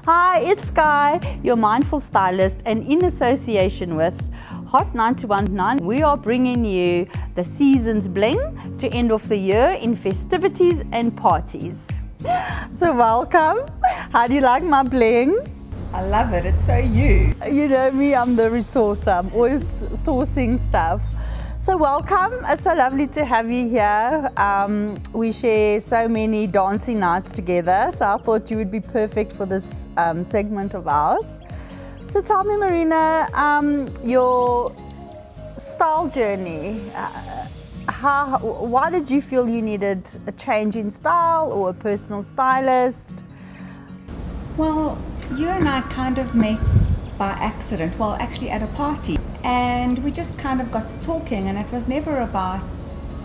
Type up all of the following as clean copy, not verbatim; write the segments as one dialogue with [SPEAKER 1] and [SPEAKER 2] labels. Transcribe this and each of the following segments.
[SPEAKER 1] Hi, it's Skye, your mindful stylist, and in association with Hot 919, we are bringing you the season's bling to end off the year in festivities and parties. So welcome. How do you like my bling?
[SPEAKER 2] I love it. It's so you.
[SPEAKER 1] You know me, I'm the resourcer. I'm always sourcing stuff. So welcome. It's so lovely to have you here. We share so many dancing nights together, so I thought you would be perfect for this segment of ours. So tell me, Marina, your style journey. Why did you feel you needed a change in style or a personal stylist?
[SPEAKER 2] Well, you and I kind of met by accident, well actually at a party, and we just kind of got to talking, and it was never about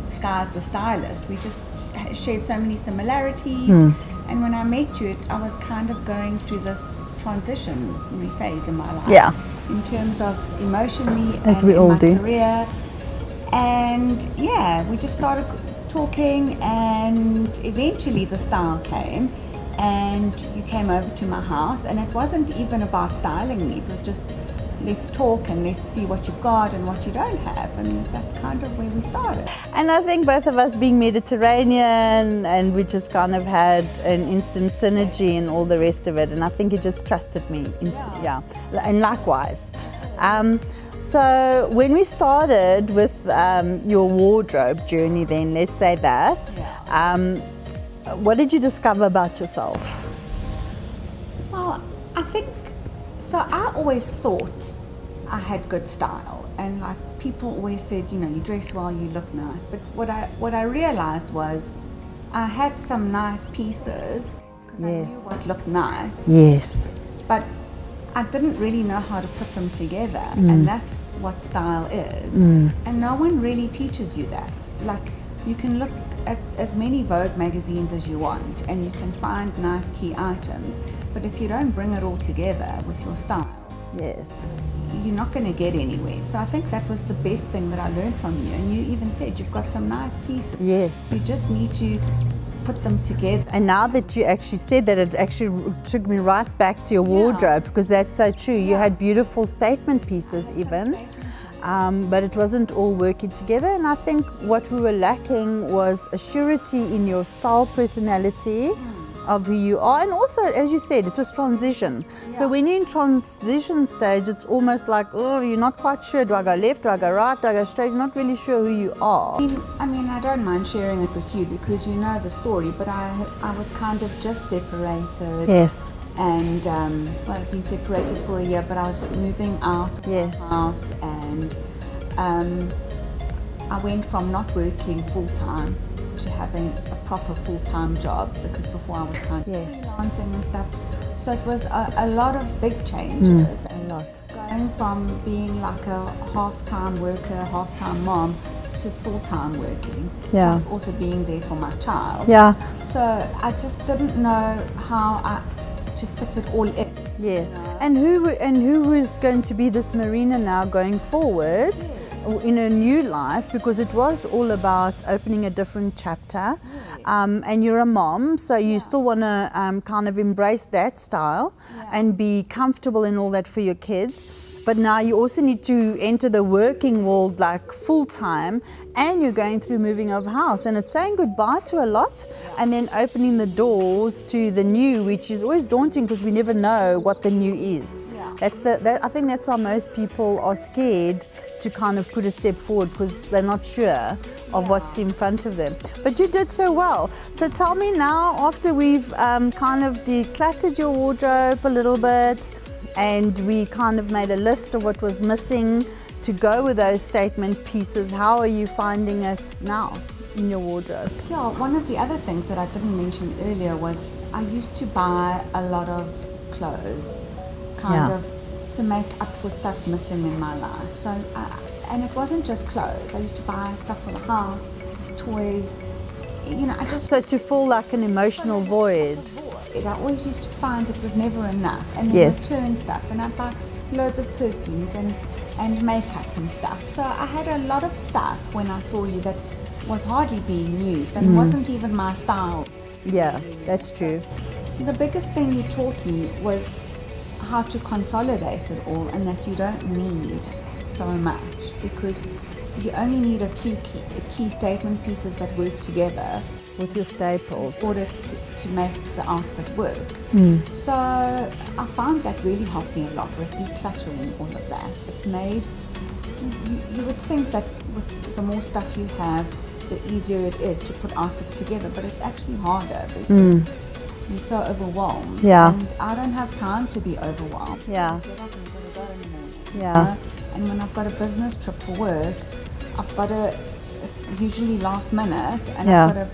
[SPEAKER 2] Skye's the stylist. We just shared so many similarities, and when I met you, I was kind of going through this transitionary phase in my life, in terms of emotionally,
[SPEAKER 1] as
[SPEAKER 2] and
[SPEAKER 1] we all
[SPEAKER 2] in my
[SPEAKER 1] do.
[SPEAKER 2] career, and yeah, we just started talking, and eventually the style came. And you came over to my house, and it wasn't even about styling me. It was just, let's talk and let's see what you've got and what you don't have, and that's kind of where we started.
[SPEAKER 1] And I think both of us being Mediterranean, and we just kind of had an instant synergy and all the rest of it, and I think you just trusted me. And likewise. So when we started with your wardrobe journey then, let's say that, what did you discover about yourself?
[SPEAKER 2] Well, I think, so I always thought I had good style, and like people always said, you know, you dress well, you look nice. But what I realized was I had some nice pieces because I knew what looked nice.
[SPEAKER 1] Yes.
[SPEAKER 2] But I didn't really know how to put them together, and that's what style is. And no one really teaches you that. Like, you can look at as many Vogue magazines as you want, and you can find nice key items, but if you don't bring it all together with your style, you're not going to get anywhere. So I think that was the best thing that I learned from you, and you even said you've got some nice pieces.
[SPEAKER 1] Yes.
[SPEAKER 2] You just need to put them together.
[SPEAKER 1] And now that you actually said that, it actually took me right back to your wardrobe, because that's so true. You had beautiful statement pieces even. But it wasn't all working together, and I think what we were lacking was a surety in your style, personality of who you are, and also, as you said, it was transition. So when you're in transition stage, it's almost like, oh, you're not quite sure, do I go left, do I go right, do I go straight, you're not really sure who you are.
[SPEAKER 2] I mean, I don't mind sharing it with you because you know the story, but I was kind of just separated.
[SPEAKER 1] Yes.
[SPEAKER 2] And well, I've been separated for a year, but I was moving out of the house, and I went from not working full-time to having a proper full-time job, because before I was kind of dancing and stuff. So it was a lot of big changes.
[SPEAKER 1] A lot.
[SPEAKER 2] Going from being like a half-time worker, half-time mom, to full-time working. Plus also being there for my child. So I just didn't know how to fit it all in.
[SPEAKER 1] Yes. And who is going to be this Marina now going forward in a new life, because it was all about opening a different chapter, and you're a mom, so you still want to kind of embrace that style and be comfortable in all that for your kids. But now you also need to enter the working world like full-time, and you're going through moving of house, and it's saying goodbye to a lot and then opening the doors to the new, which is always daunting because we never know what the new is. I think that's why most people are scared to kind of put a step forward, because they're not sure of what's in front of them. But you did so well. So tell me now, after we've kind of decluttered your wardrobe a little bit, and we kind of made a list of what was missing to go with those statement pieces, how are you finding it now in your wardrobe?
[SPEAKER 2] Yeah, one of the other things that I didn't mention earlier was I used to buy a lot of clothes, kind of to make up for stuff missing in my life. So, and it wasn't just clothes. I used to buy stuff for the house, toys, you know,
[SPEAKER 1] So to fill like an emotional void.
[SPEAKER 2] I always used to find it was never enough, and then return stuff, and I'd buy loads of perfumes and makeup and stuff. So I had a lot of stuff when I saw you that was hardly being used and wasn't even my style.
[SPEAKER 1] Yeah, that's true.
[SPEAKER 2] The biggest thing you taught me was how to consolidate it all, and that you don't need so much, because you only need a few key statement pieces that work together
[SPEAKER 1] with your staples
[SPEAKER 2] in order to make the outfit work. So I found that really helped me a lot, was decluttering all of that. It's made, you would think that with the more stuff you have, the easier it is to put outfits together, but it's actually harder because you're so overwhelmed.
[SPEAKER 1] Yeah.
[SPEAKER 2] And I don't have time to be overwhelmed.
[SPEAKER 1] Yeah.
[SPEAKER 2] Get up and you've got to go in the morning.
[SPEAKER 1] Yeah.
[SPEAKER 2] You know? And when I've got a business trip for work, I've got to, it's usually last minute, and
[SPEAKER 1] Yeah.
[SPEAKER 2] I've got to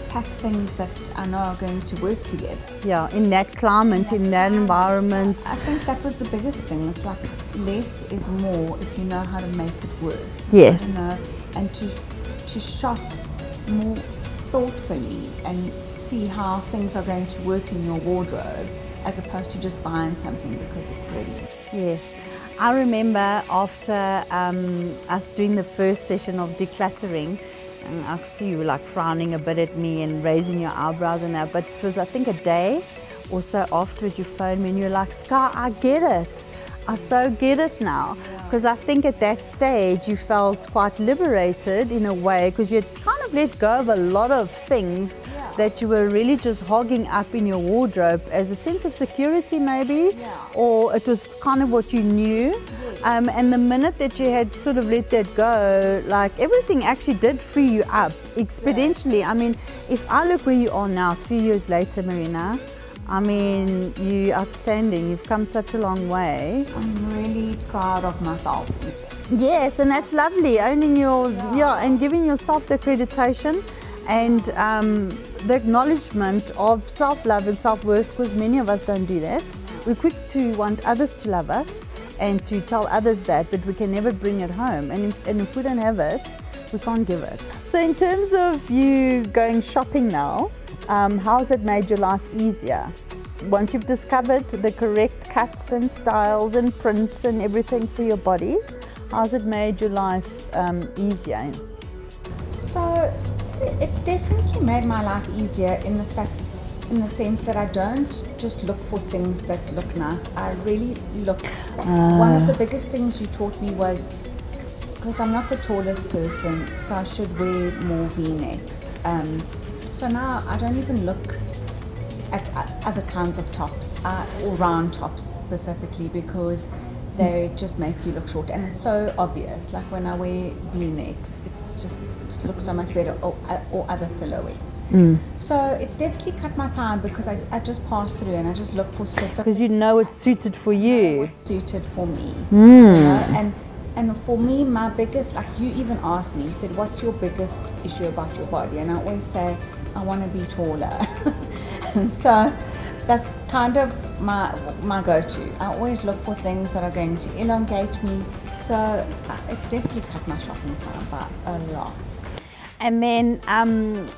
[SPEAKER 2] pack things that I know are going to work together.
[SPEAKER 1] Yeah, in that climate, in that environment.
[SPEAKER 2] I think that was the biggest thing. It's like less is more if you know how to make it work.
[SPEAKER 1] Yes.
[SPEAKER 2] You know, and to shop more thoughtfully and see how things are going to work in your wardrobe, as opposed to just buying something because it's pretty.
[SPEAKER 1] Yes. I remember after us doing the first session of decluttering, and I could see you were like frowning a bit at me and raising your eyebrows and that, but it was, I think, a day or so afterwards you phoned me and you were like, Skye, I get it. I so get it now. Because I think at that stage you felt quite liberated in a way, because you had kind of let go of a lot of things that you were really just hogging up in your wardrobe as a sense of security maybe, or it was kind of what you knew. And the minute that you had sort of let that go, like everything actually did free you up exponentially. I mean, if I look where you are now, 3 years later, Marina, I mean, you're outstanding. You've come such a long way.
[SPEAKER 2] I'm really proud of myself.
[SPEAKER 1] Yes, and that's lovely. Owning your, and giving yourself the accreditation and the acknowledgement of self-love and self-worth, because many of us don't do that. We're quick to want others to love us and to tell others that, but we can never bring it home. And if we don't have it, we can't give it. So in terms of you going shopping now, how has it made your life easier? Once you've discovered the correct cuts and styles and prints and everything for your body, how's it made your life easier?
[SPEAKER 2] So it's definitely made my life easier in the sense that I don't just look for things that look nice. I really look. One of the biggest things you taught me was, because I'm not the tallest person, so I should wear more V-necks. So now I don't even look at other kinds of tops, or round tops specifically, because they just make you look short, and it's so obvious. Like when I wear V-necks, it looks so much better, or other silhouettes. So it's definitely cut my time, because I just pass through and I just look for specific.
[SPEAKER 1] Because you know it's suited for you.
[SPEAKER 2] It's suited for me. You know? And for me, my biggest, like you even asked me, you said, what's your biggest issue about your body? And I always say, I want to be taller. And so that's kind of my go-to. I always look for things that are going to elongate me. So it's definitely cut my shopping time by a lot.
[SPEAKER 1] And then,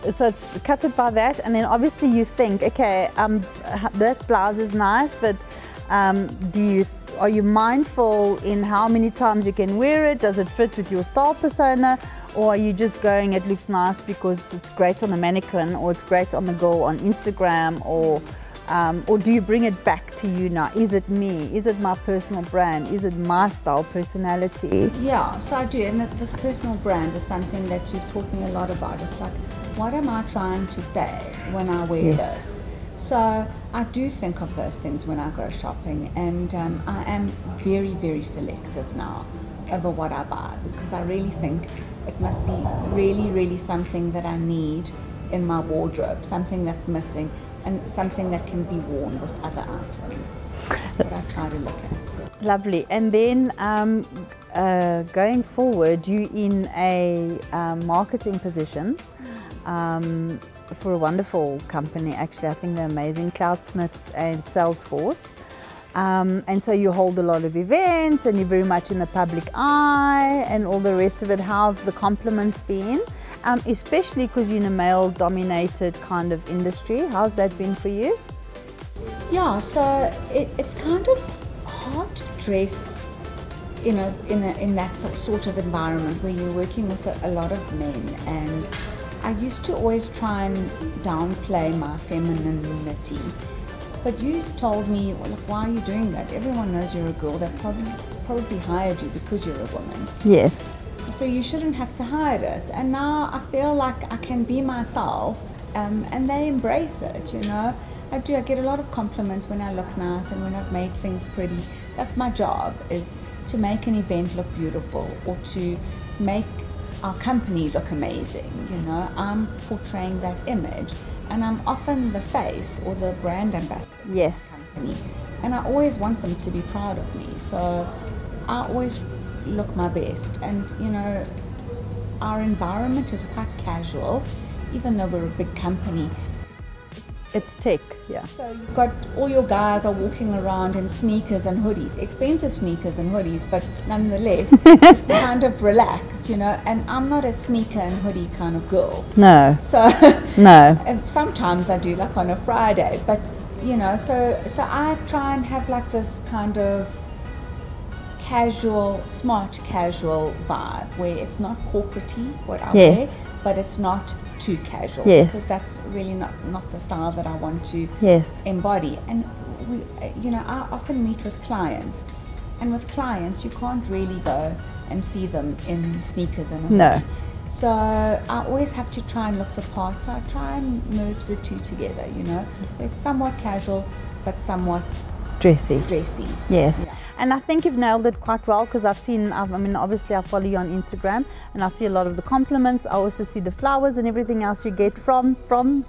[SPEAKER 1] so it's cut it by that, and then obviously you think, okay, that blouse is nice, but are you mindful in how many times you can wear it? Does it fit with your style persona? Or are you just going, it looks nice because it's great on the mannequin, or it's great on the girl on Instagram, or do you bring it back to you now? Is it me? Is it my personal brand? Is it my style personality?
[SPEAKER 2] Yeah, so I do, and this personal brand is something that you've taught me a lot about. It's like, what am I trying to say when I wear this? So I do think of those things when I go shopping, and I am very, very selective now over what I buy, because I really think it must be really, really something that I need in my wardrobe, something that's missing, and something that can be worn with other items. That's what I try to look at.
[SPEAKER 1] Lovely. And then going forward, you in a marketing position for a wonderful company, actually. I think they're amazing, Cloudsmiths and Salesforce. And so you hold a lot of events, and you're very much in the public eye and all the rest of it. How have the compliments been? Especially because you're in a male-dominated kind of industry. How's that been for you?
[SPEAKER 2] Yeah, so it's kind of hard to dress in that sort of environment where you're working with a lot of men, and I used to always try and downplay my femininity. But you told me, well, look, why are you doing that? Everyone knows you're a girl. They've probably hired you because you're a woman.
[SPEAKER 1] Yes.
[SPEAKER 2] So you shouldn't have to hide it. And now I feel like I can be myself, and they embrace it, you know. I do. I get a lot of compliments when I look nice and when I've made things pretty. That's my job, is to make an event look beautiful or to make our company look amazing, you know. I'm portraying that image, and I'm often the face or the brand ambassador.
[SPEAKER 1] Yes.
[SPEAKER 2] And I always want them to be proud of me. So I always look my best. And, you know, our environment is quite casual, even though we're a big company.
[SPEAKER 1] It's tech, yeah.
[SPEAKER 2] So you've got all your guys are walking around in sneakers and hoodies, expensive sneakers and hoodies, but nonetheless, it's kind of relaxed, you know. And I'm not a sneaker and hoodie kind of girl.
[SPEAKER 1] No.
[SPEAKER 2] So
[SPEAKER 1] no.
[SPEAKER 2] Sometimes I do, like on a Friday, but you know, so I try and have like this kind of casual, smart casual vibe where it's not corporate-y what I
[SPEAKER 1] Yes.
[SPEAKER 2] wear, but it's not too casual.
[SPEAKER 1] Yes.
[SPEAKER 2] Because that's really not the style that I want to
[SPEAKER 1] Yes.
[SPEAKER 2] embody. And we, you know, I often meet with clients, and with clients you can't really go and see them in sneakers and a hoodie.
[SPEAKER 1] No.
[SPEAKER 2] So I always have to try and look the part. So I try and merge the two together, you know. It's somewhat casual, but somewhat
[SPEAKER 1] Dressy.
[SPEAKER 2] dressy.
[SPEAKER 1] Yes.
[SPEAKER 2] Yeah.
[SPEAKER 1] And I think you've nailed it quite well, because I've seen, I mean, obviously I follow you on Instagram and I see a lot of the compliments. I also see the flowers and everything else you get from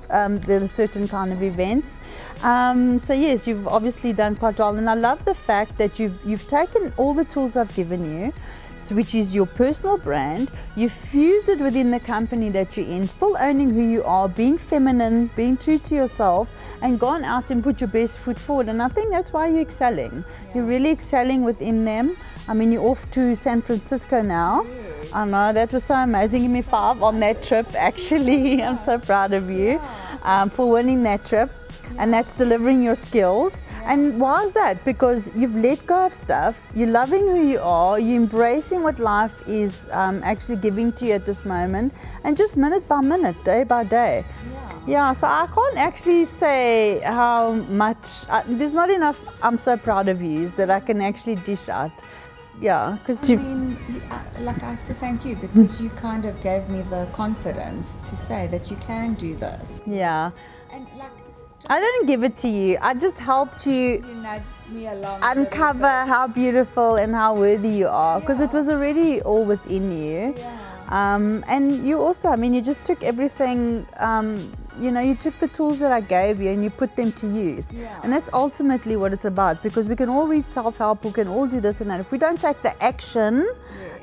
[SPEAKER 1] the certain kind of events. So yes, you've obviously done quite well. And I love the fact that you've taken all the tools I've given you, which is your personal brand, you fuse it within the company that you're in, still owning who you are, being feminine, being true to yourself, and gone out and put your best foot forward. And I think that's why you're excelling. Yeah. You're really excelling within them. I mean, you're off to San Francisco now. Yes. I know, that was so amazing. Give me 5 on that trip, actually. I'm so proud of you for winning that trip. And that's delivering your skills. And why is that? Because you've let go of stuff, you're loving who you are, you're embracing what life is actually giving to you at this moment, and just minute by minute, day by day. Yeah, so I can't actually say how much, there's not enough I'm so proud of you that I can actually dish out. Yeah, because
[SPEAKER 2] I mean, like, I have to thank you, because you kind of gave me the confidence to say that you can do this.
[SPEAKER 1] Yeah.
[SPEAKER 2] And like,
[SPEAKER 1] I didn't give it to you. I just helped you.
[SPEAKER 2] You nudged me along.
[SPEAKER 1] Uncover how beautiful and how worthy you are, because it was already all within you. Yeah. And you also, I mean, you just took everything. You know, you took the tools that I gave you and you put them to use. Yeah. And that's ultimately what it's about, because we can all read self-help, we can all do this and that. If we don't take the action,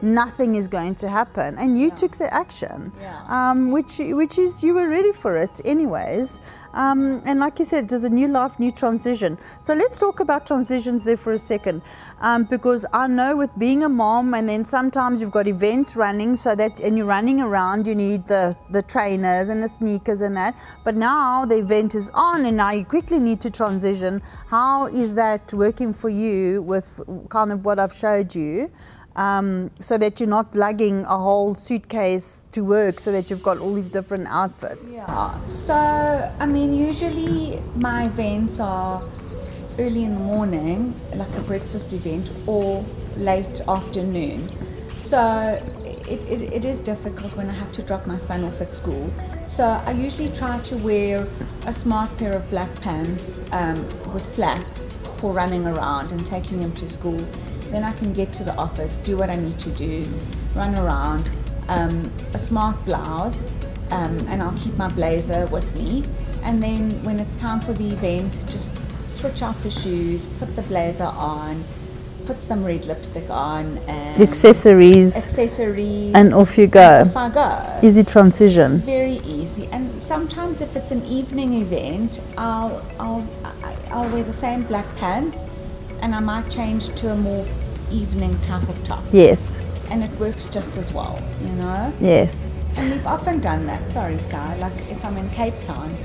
[SPEAKER 1] nothing is going to happen. And you took the action, which is, you were ready for it anyways. And like you said, it was a new life, new transition. So let's talk about transitions there for a second, because I know with being a mom, and then sometimes you've got events running, so that, and you're running around, you need the trainers and the sneakers and that. But now the event is on, and now you quickly need to transition. How is that working for you with kind of what I've showed you? So that you're not lugging a whole suitcase to work, so that you've got all these different outfits.
[SPEAKER 2] Yeah. So, I mean, usually my events are early in the morning, like a breakfast event, or late afternoon. So it is difficult when I have to drop my son off at school. So I usually try to wear a smart pair of black pants with flats for running around and taking him to school. Then I can get to the office, do what I need to do, run around, a smart blouse, and I'll keep my blazer with me. And then when it's time for the event, just switch out the shoes, put the blazer on, put some red lipstick on, and
[SPEAKER 1] accessories, and off you go.
[SPEAKER 2] Off I go.
[SPEAKER 1] Easy transition.
[SPEAKER 2] Very easy. And sometimes if it's an evening event, I'll wear the same black pants, and I might change to a more evening type of top.
[SPEAKER 1] Yes.
[SPEAKER 2] And it works just as well, you know?
[SPEAKER 1] Yes.
[SPEAKER 2] And we've often done that. Sorry, Skye. Like if I'm in Cape Town,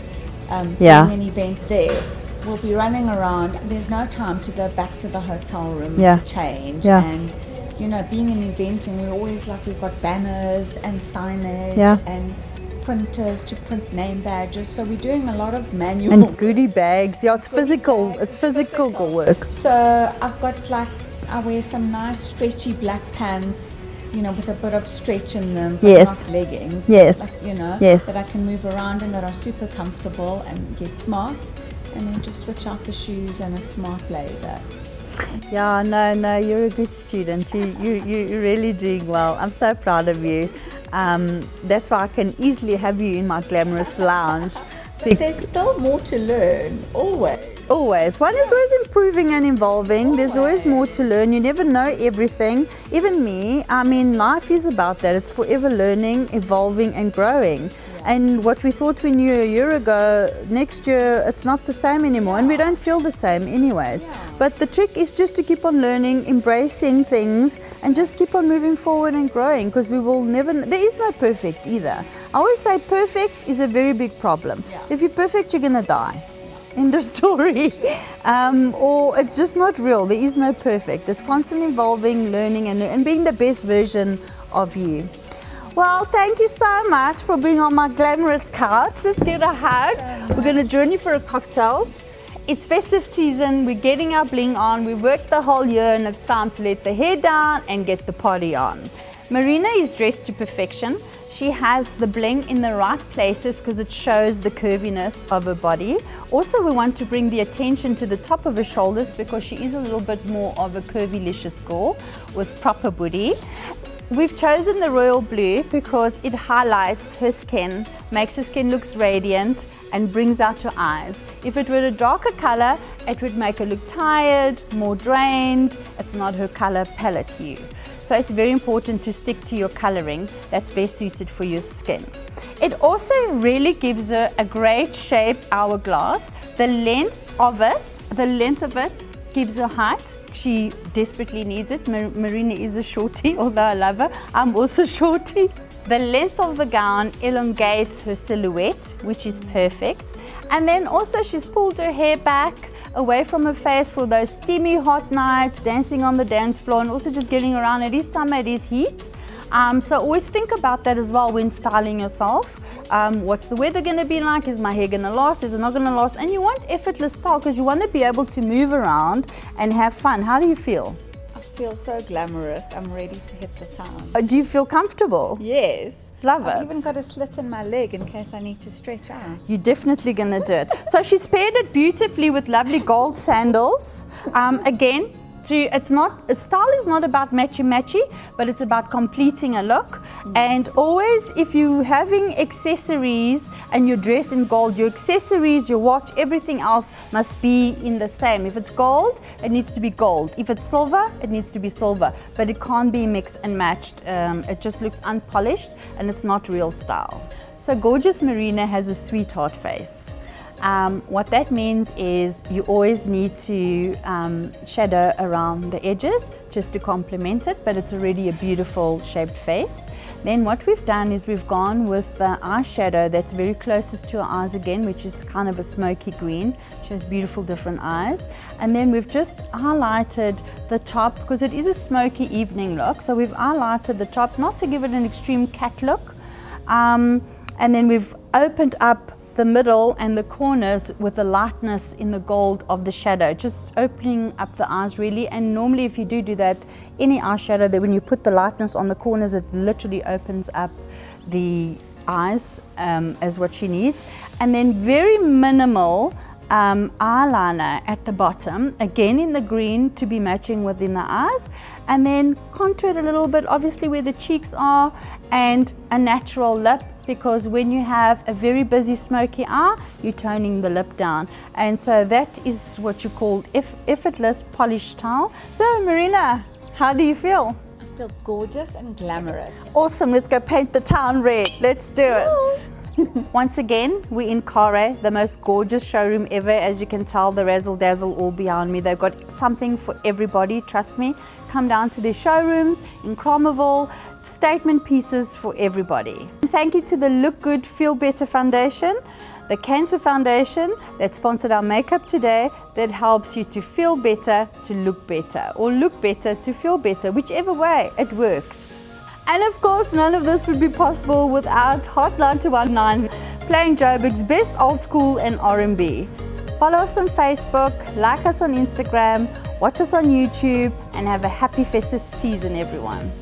[SPEAKER 2] doing an event there, we'll be running around. There's no time to go back to the hotel room to change. Yeah. And, you know, being an event, and we're always like, we've got banners and signage. Yeah. And printers to print name badges. So we're doing a lot of manual
[SPEAKER 1] And goodie bags. Yeah, it's physical. It's physical work.
[SPEAKER 2] So I've got like, I wear some nice stretchy black pants, you know, with a bit of stretch in them, but
[SPEAKER 1] Yes.
[SPEAKER 2] not leggings.
[SPEAKER 1] Yes.
[SPEAKER 2] Like, you know,
[SPEAKER 1] Yes.
[SPEAKER 2] that I can move around and that are super comfortable and get smart. And then just switch out the shoes and a smart blazer.
[SPEAKER 1] Yeah, no, you're a good student. You're really doing well. I'm so proud of you. That's why I can easily have you in my glamorous lounge.
[SPEAKER 2] But there's still more to learn, always.
[SPEAKER 1] Always. One is always improving and evolving. There's always more to learn. You never know everything. Even me, I mean, life is about that. It's forever learning, evolving and growing. And what we thought we knew a year ago, next year it's not the same anymore, and we don't feel the same anyways. But the trick is just to keep on learning, embracing things, and just keep on moving forward and growing, because we will never, there is no perfect either. I always say perfect is a very big problem. If you're perfect, you're gonna die. End of story. Or it's just not real. There is no perfect. It's constant evolving, learning, and being the best version of you. Well, thank you so much for being on my glamorous couch. Let's get a hug. We're going to join you for a cocktail. It's festive season. We're getting our bling on. We worked the whole year, and it's time to let the hair down and get the party on. Marina is dressed to perfection. She has the bling in the right places because it shows the curviness of her body. Also, we want to bring the attention to the top of her shoulders because she is a little bit more of a curvy-licious girl with proper booty. We've chosen the royal blue because it highlights her skin, makes her skin looks radiant and brings out her eyes. If it were a darker color, it would make her look tired, more drained. It's not her color palette hue. So it's very important to stick to your coloring that's best suited for your skin. It also really gives her a great shape hourglass. The length of it gives her height. She desperately needs it. Marina is a shorty, although I love her. I'm also shorty. The length of the gown elongates her silhouette, which is perfect. And then also she's pulled her hair back away from her face for those steamy hot nights, dancing on the dance floor, and also just getting around. It is summer, it is heat. So always think about that as well when styling yourself. What's the weather going to be like? Is my hair going to last? Is it not going to last? And you want effortless style because you want to be able to move around and have fun. How do you feel?
[SPEAKER 2] I feel so glamorous. I'm ready to hit the town.
[SPEAKER 1] Do you feel comfortable?
[SPEAKER 2] Yes.
[SPEAKER 1] Love it.
[SPEAKER 2] I've even got a slit in my leg in case I need to stretch out.
[SPEAKER 1] You're definitely going to do it. So she's paired it beautifully with lovely gold sandals. Again, style is not about matchy-matchy, but it's about completing a look. And always, if you're having accessories and you're dressed in gold, your accessories, your watch, everything else must be in the same. If it's gold, it needs to be gold. If it's silver, it needs to be silver. But it can't be mixed and matched. It just looks unpolished and it's not real style. So gorgeous Marina has a sweetheart face. What that means is you always need to shadow around the edges just to complement it, but it's already a beautiful shaped face. Then what we've done is we've gone with the eyeshadow that's very closest to her eyes again, which is kind of a smoky green. She has beautiful different eyes. And then we've just highlighted the top because it is a smoky evening look. So we've highlighted the top, not to give it an extreme cat look. And then we've opened up the middle and the corners with the lightness in the gold of the shadow, just opening up the eyes really. And normally if you do that, any eyeshadow, that when you put the lightness on the corners, it literally opens up the eyes as what she needs. And then very minimal eyeliner at the bottom, again in the green to be matching within the eyes, and then contour it a little bit, obviously where the cheeks are, and a natural lip, because when you have a very busy smoky eye, you're toning the lip down. And so that is what you call effortless polished style. So Marina, how do you feel?
[SPEAKER 2] I feel gorgeous and glamorous.
[SPEAKER 1] Awesome, let's go paint the town red. Let's do it. Once again, we're in Kare, the most gorgeous showroom ever. As you can tell, the razzle dazzle all behind me. They've got something for everybody, trust me. Come down to their showrooms in Cromwell, statement pieces for everybody. And thank you to the Look Good, Feel Better Foundation, the Cancer Foundation that sponsored our makeup today, that helps you to feel better, to look better, or look better to feel better, whichever way it works. And of course, none of this would be possible without Hot 9219, playing Joburg's best old school and R&B. Follow us on Facebook, like us on Instagram, watch us on YouTube, and have a happy festive season, everyone.